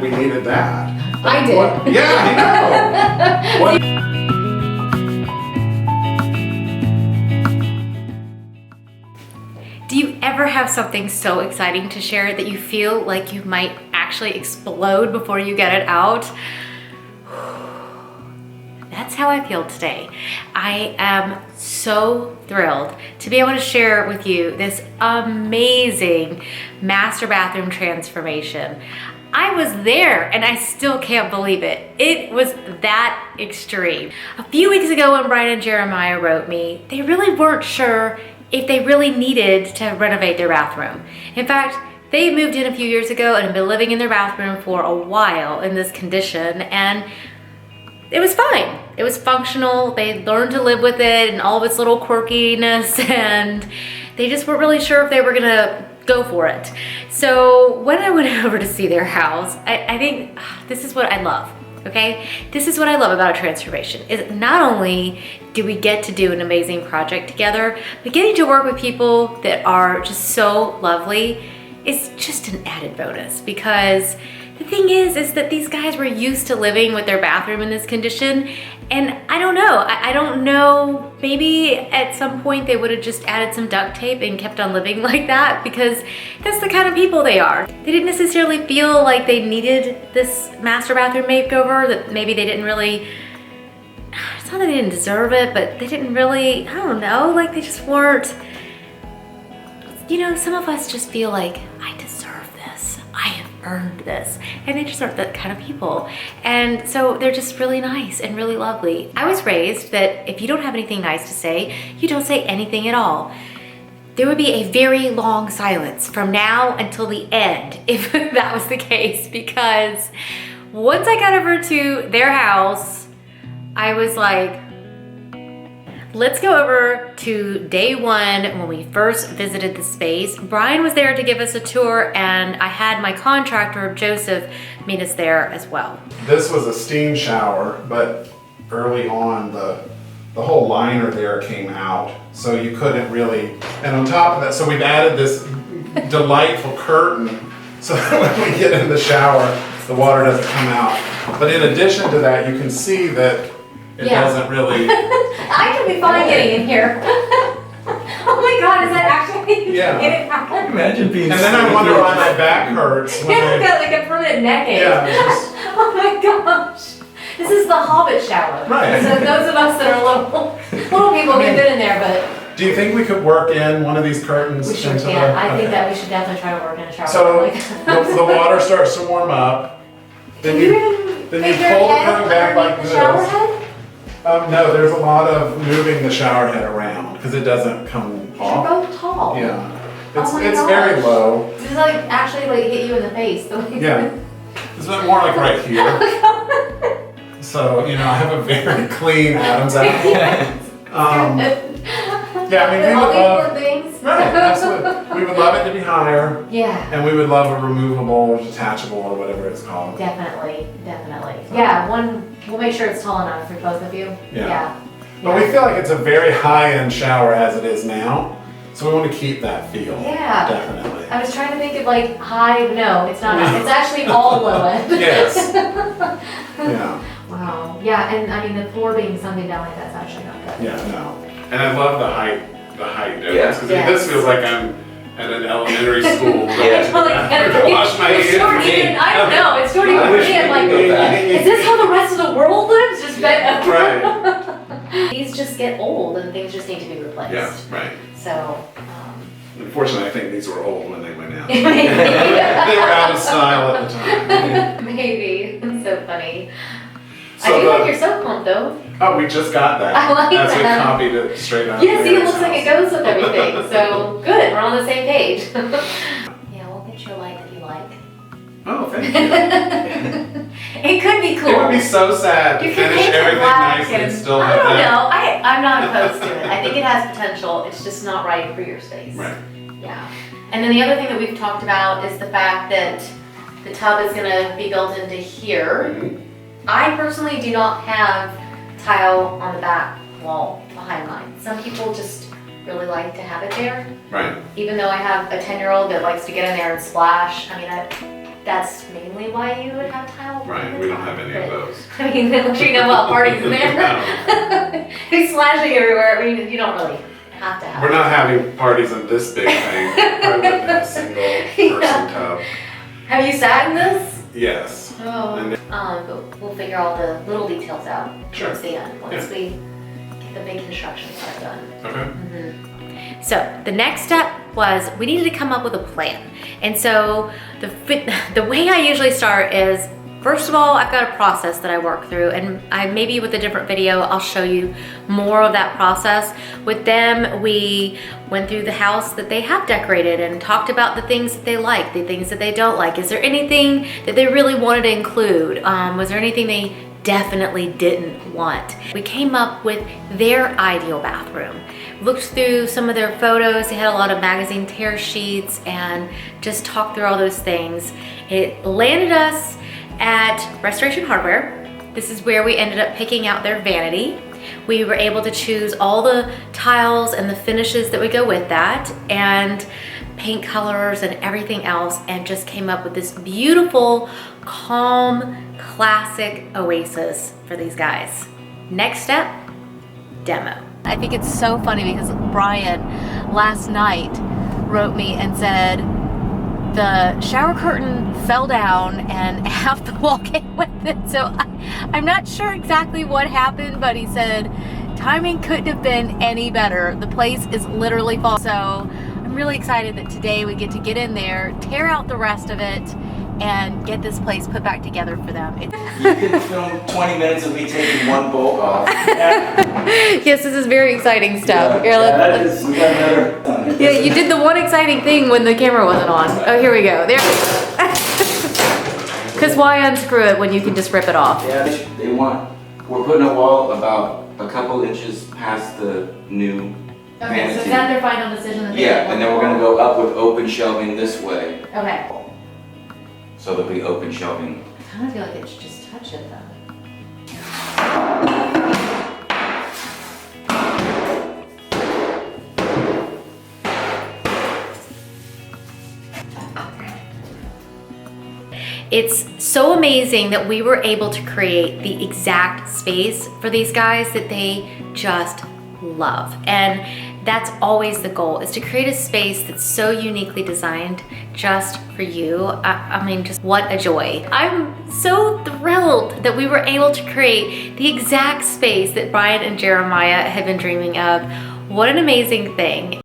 that we needed that. I did. Yeah, I know. What? Do you ever have something so exciting to share that you feel like you might actually explode before you get it out? That's how I feel today. I am so thrilled to be able to share with you this amazing master bathroom transformation. I was there and I still can't believe it. It was that extreme. A few weeks ago when Brian and Jeremiah wrote me, they really weren't sure if they really needed to renovate their bathroom. In fact, they moved in a few years ago and have been living in their bathroom for a while in this condition, and it was fine. It was functional. They learned to live with it and all of its little quirkiness, and they just weren't really sure if they were gonna go for it. So when I went over to see their house, I think this is what I love. Okay, this is what I love about a transformation, is not only do we get to do an amazing project together, but getting to work with people that are just so lovely is just an added bonus, because the thing is that these guys were used to living with their bathroom in this condition, and I don't know, maybe at some point they would have just added some duct tape and kept on living like that, because that's the kind of people they are. They didn't necessarily feel like they needed this master bathroom makeover, that maybe they didn't really, it's not that they didn't deserve it, but they didn't really, I don't know, like they just weren't, you know, some of us just feel like, I deserve this, I have earned this, and they just aren't that kind of people. And so they're just really nice and really lovely. I was raised that if you don't have anything nice to say, you don't say anything at all. There would be a very long silence from now until the end if that was the case, because once I got over to their house, I was like, let's go over to day one when we first visited the space. Brian was there to give us a tour, and I had my contractor, Joseph, meet us there as well. This was a steam shower, but early on the whole liner there came out, so you couldn't really, and on top of that, so we've added this delightful curtain so that when we get in the shower, the water doesn't come out. But in addition to that, you can see that it doesn't really... I could be fine getting in here. Oh my God, is that actually? Yeah. Imagine being. And then I wonder why my back hurts. When I've got like a permanent neck ache. Yeah. Just, oh my gosh. This is the Hobbit shower. Right. So those of us that are little people can fit in there, but. do you think we could work in one of these curtains? We sure into can. the, I think that we should definitely try to work in a shower. So like the water starts to warm up. Then can you even then make you your pull the head curtain back like underneath this. the shower head? No, there's a lot of moving the shower head around because it doesn't come You're off. both tall. Yeah. Oh It's my it's gosh. very low. Does it like actually like hit you in the face? The way Yeah. It's been more like right here. So, you know, I have a very clean Adam's apple. Yeah, I mean, we all would these love, poor things. right, absolutely. We would love it to be higher, Yeah. and we would love a removable, detachable, or whatever it's called. Definitely. Yeah, we'll make sure it's tall enough for both of you. Yeah. But we feel like it's a very high-end shower as it is now, so we want to keep that feel. Yeah. Definitely. I was trying to think of like high, no, it's not. It's actually all low end. Yes. Yeah. Wow. Yeah, and I mean the floor being sunken down like that's actually not good. Yeah, no. And I love the height difference, because Yes. this feels like I'm at an elementary school. It's like, to wash my it's hands. short even, I don't know, it's short even I for wish me. I'm we like, could go back. is this how the rest of the world lives? Just bent over. Right. These just get old and things just need to be replaced. Yeah, right. So, Unfortunately, I think these were old when they went out. maybe. They were out of style at the time. Maybe. It's so funny. So I do like your soap pump though. Oh, we just got that. I like as we that. copied it straight out. Yeah, see, it Mary's looks like it house. goes with everything. So good, we're on the same page. Yeah, we'll get you a light that you like. Oh, thank you. It could be cool. It would be so sad to You can finish paint it everything black nicely and and still I have don't that. know. I'm not opposed to it. I think it has potential. It's just not right for your space. Right. Yeah. And then the other thing that we've talked about is the fact that the tub is going to be built into here. Mhm. I personally do not have tile on the back wall behind mine. Some people just really like to have it there. Right. Even though I have a 10-year-old that likes to get in there and splash. I mean, that's mainly why you would have tile. Right, we don't have any of those. I mean, unless you know about parties in there. He's splashing everywhere. I mean, you don't really have to have. We're not having parties in this big thing. I live in a single person tub. Have you sat in this? Yes. Oh. But we'll figure all the little details out towards the end once we get the big construction part done. Okay. So the next step was we needed to come up with a plan. And so the way I usually start is, first of all, I've got a process that I work through, and maybe with a different video, I'll show you more of that process. With them, we went through the house that they have decorated and talked about the things that they like, the things that they don't like. Is there anything that they really wanted to include? Was there anything they definitely didn't want? We came up with their ideal bathroom. Looked through some of their photos. They had a lot of magazine tear sheets and just talked through all those things. It landed us at Restoration Hardware. This is where we ended up picking out their vanity. We were able to choose all the tiles and the finishes that would go with that, and paint colors and everything else, and just came up with this beautiful, calm, classic oasis for these guys. Next step, demo. I think it's so funny because Brian last night wrote me and said the shower curtain fell down and half the wall came with it. So I'm not sure exactly what happened, but he said timing couldn't have been any better. The place is literally falling. So I'm really excited that today we get to get in there, tear out the rest of it, and get this place put back together for them. You could film 20 minutes of me taking one bolt off. Yes, this is very exciting stuff. We got another. Yeah, you did the one exciting thing when the camera wasn't on. Oh, here we go. There. Because why unscrew it when you can just rip it off? Yeah, they want. We're putting a wall about a couple inches past the new vanity. So is that their final decision? That Yeah, and then we're gonna go up with open shelving this way. Okay. So there'll be open shelving. I kind of feel like it should just touch it though. It's so amazing that we were able to create the exact space for these guys that they just love. And that's always the goal, is to create a space that's so uniquely designed just for you. I mean, just what a joy. I'm so thrilled that we were able to create the exact space that Brian and Jeremiah had been dreaming of. What an amazing thing.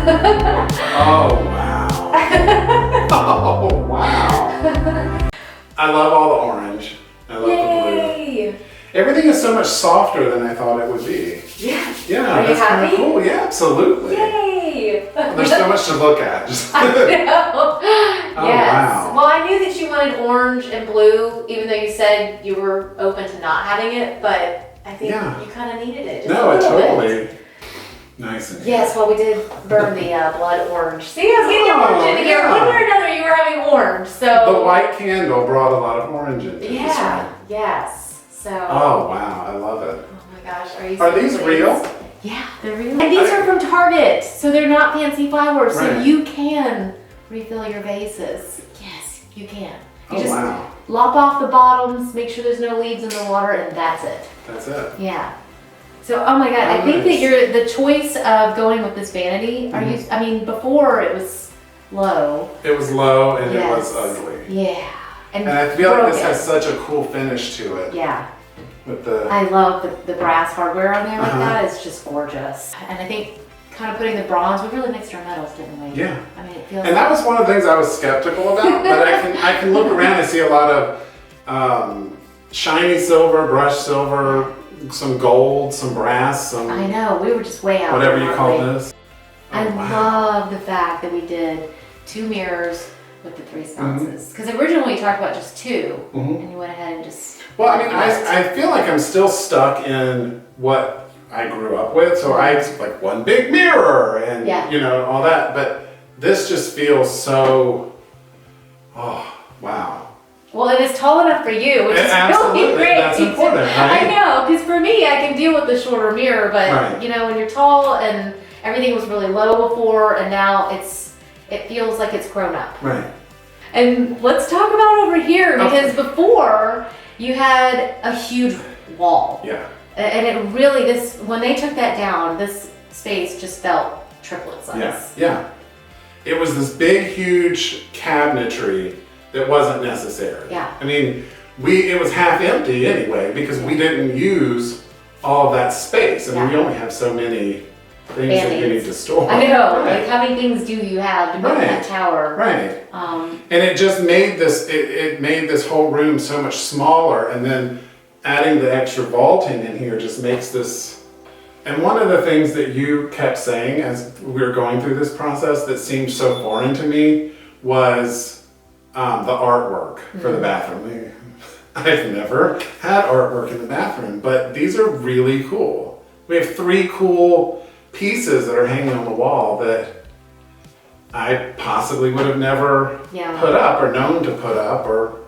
Oh, wow. Oh, wow. I love all the orange. I love the blue. Everything is so much softer than I thought it would be. Yeah. Yeah, Are you that's kind of happy? cool. Yeah, absolutely. Yay! There's so much to look at. Just I know. Yes. wow. Well, I knew that you wanted orange and blue, even though you said you were open to not having it, but I think you kind of needed it. Just No, a it little totally. bit. Nice. And Yes, well, we did burn the blood orange. See, I was getting orange in here. yeah. One way or another, you were having orange. So the white candle brought a lot of orange into this yeah, one. yes. So. Oh, wow. I love it. Oh my gosh, are you? Are so these pleased? real? Yeah, they're real. And these are from Target, so they're not fancy flowers. So Right. you can refill your vases. Yes, you can. You Oh, just wow. lop off the bottoms, make sure there's no leaves in the water, and that's it. That's it. Yeah. So, oh my God, I think that you're the choice of going with this vanity. Are you? I mean, before it was low. It was low and it Yes. was ugly. Yeah. And I feel like this broken. has such a cool finish to it. Yeah. With the I love the brass hardware on there like Uh-huh. that. It's just gorgeous. And I think kind of putting the bronze, we really mixed our metals, didn't we? Yeah. I mean, it feels And that was one of the things I was skeptical about, but I can look around and see a lot of shiny silver, brushed silver, some gold, some brass, some I know, we were just way out whatever there, you weren't call we? this. I Oh, wow. love the fact that we did 2 mirrors with the 3 sconces. Because originally you talked about just 2, and you went ahead and just... Well, I mean, I feel like I'm still stuck in what I grew up with, so I like one big mirror and, you know, all that, but this just feels so, oh, wow. Well, it is tall enough for you, which is really great. That's important, right? I know, because for me, I can deal with the shorter mirror, but you know, when you're tall and everything was really low before, and now it feels like it's grown up. Right. And let's talk about over here, because before you had a huge wall. Yeah. And it really, when they took that down, this space just felt triplet size. Yeah. Yeah. It was this big, huge cabinetry that wasn't necessary. Yeah. I mean, it was half empty anyway because we didn't use all of that space. I mean, we only have so many things that you need to store. I know. Like, how many things do you have to build that tower? Right. And it just made this. It made this whole room so much smaller, and then adding the extra vaulting in here just makes this. And one of the things that you kept saying as we were going through this process that seemed so foreign to me was the artwork for the bathroom. I've never had artwork in the bathroom, but these are really cool. We have 3 cool pieces that are hanging on the wall that I possibly would have never put up or known to put up or...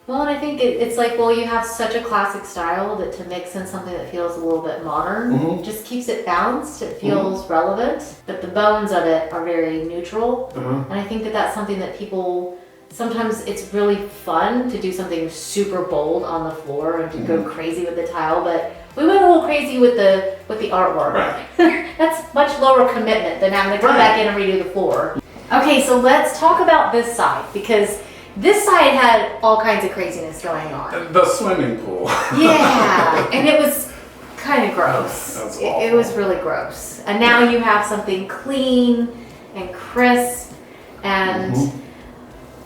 Well, and I think it's like, well, you have such a classic style that to mix in something that feels a little bit modern just keeps it balanced. It feels relevant, but the bones of it are very neutral. And I think that that's something that people... Sometimes it's really fun to do something super bold on the floor and to go crazy with the tile, but we went a little crazy with the artwork. Right. That's much lower commitment than having to come back in and redo the floor. Okay, so let's talk about this side, because this side had all kinds of craziness going on. The swimming pool. Yeah, and it was kind of gross. That's it was really gross. And now you have something clean and crisp and...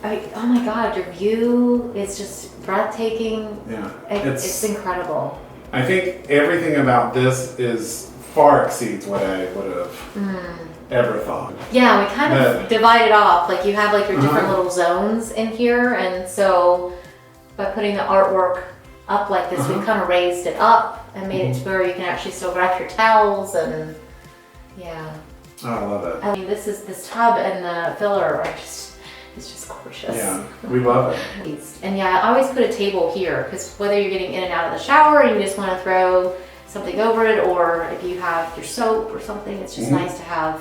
oh my God, your view is just breathtaking. Yeah. It's incredible. I think everything about this far exceeds what I would have ever thought. Yeah, we kind of divided off. Like you have like your different little zones in here, and so by putting the artwork up like this, we kind of raised it up and made it to where you can actually still wrap your towels and Oh, I love it. I mean, this tub and the filler are it's just gorgeous. Yeah, we love it. And yeah, I always put a table here because whether you're getting in and out of the shower and you just want to throw something over it, or if you have your soap or something, it's just nice to have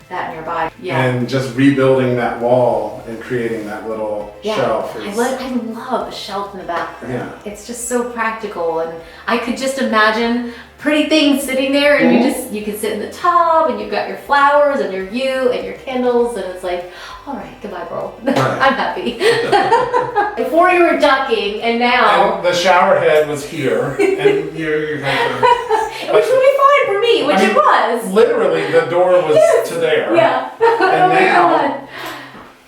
that nearby. Yeah. And just rebuilding that wall and creating that little shelf. I love a shelf in the bathroom. Yeah. It's just so practical, and I could just imagine pretty things sitting there, and you can sit in the tub, and you've got your flowers and your view and your candles, and it's like, all right, goodbye, girl. Right. I'm happy. Before you were ducking, and now and the shower head was here, and you're kind of, which would be fine for me, which it was. Literally, the door was to there. Yeah. And now, God.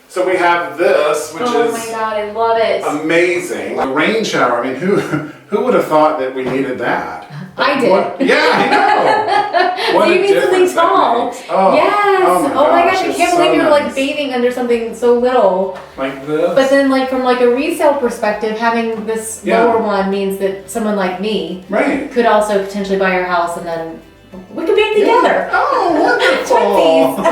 So we have this, which is oh my God, I love it. Amazing. A rain shower. I mean, who would have thought that we needed that? I did. Yeah, I know. So you need something tall. Oh, yes. Oh my gosh, I can't believe you're nice. like bathing under something so little. Like this. But then like from like a resale perspective, having this lower one means that someone like me could also potentially buy your house, and then we could bathe together. Oh, wonderful.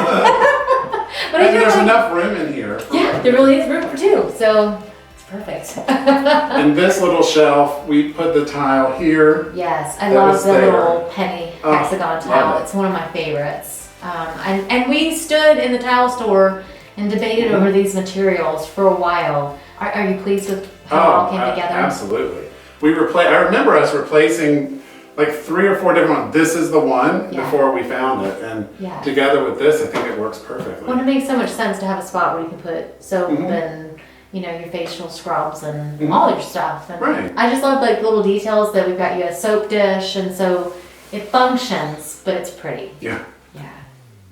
But and there's enough room in here. Yeah, there really is room for 2. So perfect. And this little shelf, we put the tile here. Yes, I love the little penny hexagon tile. It's one of my favorites. And we stood in the tile store and debated over these materials for a while. Are you pleased with how it all came together? Absolutely. I remember us replacing like 3 or 4 different ones. This is the one before we found it, and together with this, I think it works perfectly. Well, it makes so much sense to have a spot where you can put soap and your facial scrubs and all your stuff. And I just love like little details that we've got you a soap dish, and so it functions, but it's pretty. Yeah. Yeah.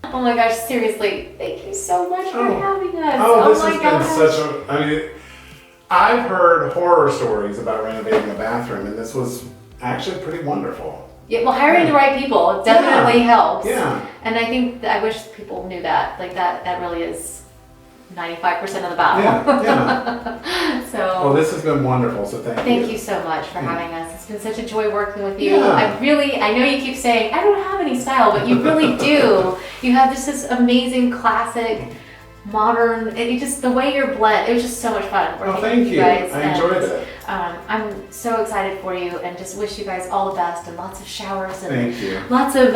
Oh my gosh, seriously, thank you so much for having us. Oh, this my has been such a. I mean, I've heard horror stories about renovating a bathroom, and this was actually pretty wonderful. Yeah, well, hiring the right people definitely helps. Yeah. And I think I wish people knew that. Like that really is 95% of the battle. Yeah. So. Well, this has been wonderful, so thank you. Thank you so much for having us. It's been such a joy working with you. Yeah. I know you keep saying, I don't have any style, but you really do. You have just this amazing classic, modern, and you just, the way you're blend, it was just so much fun working thank with you guys. I enjoyed it. I'm so excited for you and just wish you guys all the best and lots of showers and Thank you. lots of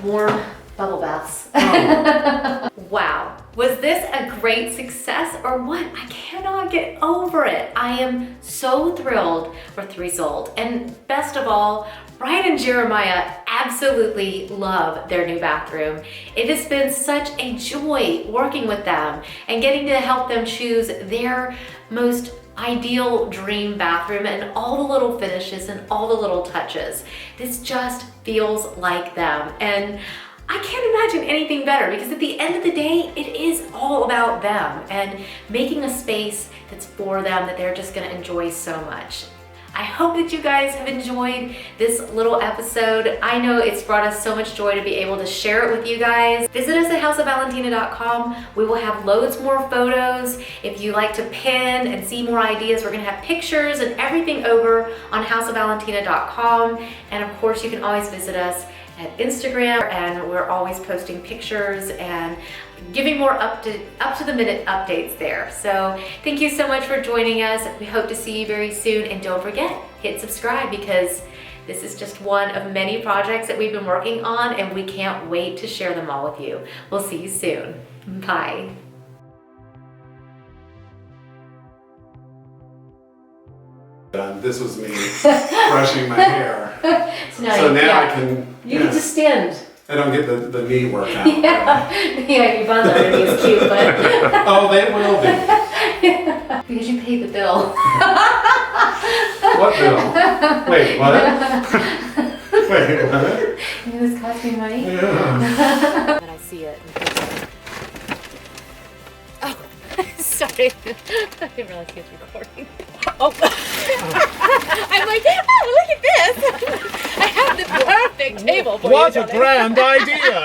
warm bubble baths. Oh. Wow. Was this a great success or what? I cannot get over it. I am so thrilled with the result. And best of all, Ryan and Jeremiah absolutely love their new bathroom. It has been such a joy working with them and getting to help them choose their most ideal dream bathroom and all the little finishes and all the little touches. This just feels like them. And I can't imagine anything better because at the end of the day, it is all about them and making a space that's for them that they're just gonna enjoy so much. I hope that you guys have enjoyed this little episode. I know it's brought us so much joy to be able to share it with you guys. Visit us at houseofvalentina.com. We will have loads more photos. If you like to pin and see more ideas, we're gonna have pictures and everything over on houseofvalentina.com. And of course, you can always visit us at Instagram, and we're always posting pictures and giving more up to the minute updates there. So thank you so much for joining us. We hope to see you very soon, and don't forget, hit subscribe because this is just one of many projects that we've been working on, and we can't wait to share them all with you. We'll see you soon. Bye. This was me brushing my hair. So now, I can. You can just stand. I don't get the knee workout. Yeah, your buns underneath is cute, but. Oh, they will be. Because you paid the bill. What bill? Wait, what? Wait, what? This cost me money? Yeah. And I see it. Oh, sorry. I didn't realize he was recording. Oh. I'm like, oh, look at this. I have the perfect table for you. What a grand idea!